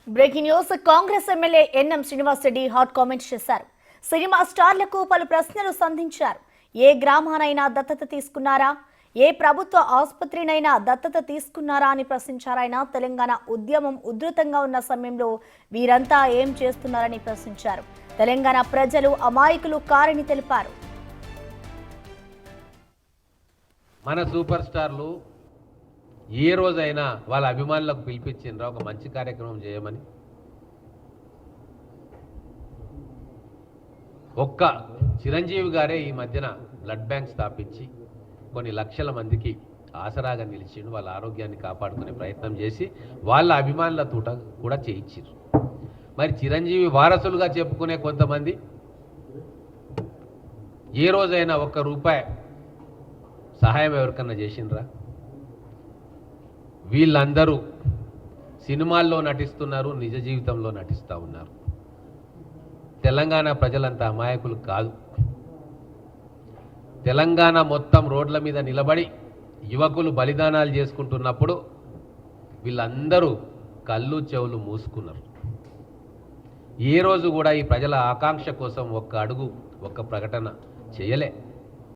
Breaking news. Congress MLA NM Srinivas Reddy hot comments చేశారు. Cinema స్టార్లకు పలు ప్రశ్నలు సంధించారు. ఏ గ్రామానైనా దత్తత తీసుకున్నారా, ఏ ప్రభుత్వ ఆసుపత్రినైనా దత్తత తీసుకున్నారా అని ప్రశ్నించారాయన. తెలంగాణ ఉద్యమం ఉధృతంగా ఉన్న సమయంలో వీరంతా ఏం చేస్తున్నారని ప్రశ్నించారు. తెలంగాణ ప్రజలు అమాయకులు కారని తెలిపారు. మన సూపర్ స్టార్లు ఏ రోజైనా వాళ్ళ అభిమానులకు పిలిపించిండ్రా ఒక మంచి కార్యక్రమం చేయమని? ఒక్క చిరంజీవి గారే ఈ మధ్యన బ్లడ్ బ్యాంక్ స్థాపించి కొన్ని లక్షల మందికి ఆసరాగా నిలిచిండు. వాళ్ళ ఆరోగ్యాన్ని కాపాడుకునే ప్రయత్నం చేసి వాళ్ళ అభిమానుల తూట కూడా చేయించారు. మరి చిరంజీవి వారసులుగా చెప్పుకునే కొంతమంది ఏ రోజైనా ₹1 సహాయం ఎవరికన్నా చేసిండ్రా? వీళ్ళందరూ సినిమాల్లో నటిస్తున్నారు, నిజ జీవితంలో నటిస్తూ ఉన్నారు. తెలంగాణ ప్రజలంతా అమాయకులు కాదు. తెలంగాణ మొత్తం రోడ్ల మీద నిలబడి యువకులు బలిదానాలు చేసుకుంటున్నప్పుడు వీళ్ళందరూ కళ్ళు చెవులు మూసుకున్నారు. ఏ రోజు కూడా ఈ ప్రజల ఆకాంక్ష కోసం ఒక్క అడుగు, ఒక్క ప్రకటన చేయలే.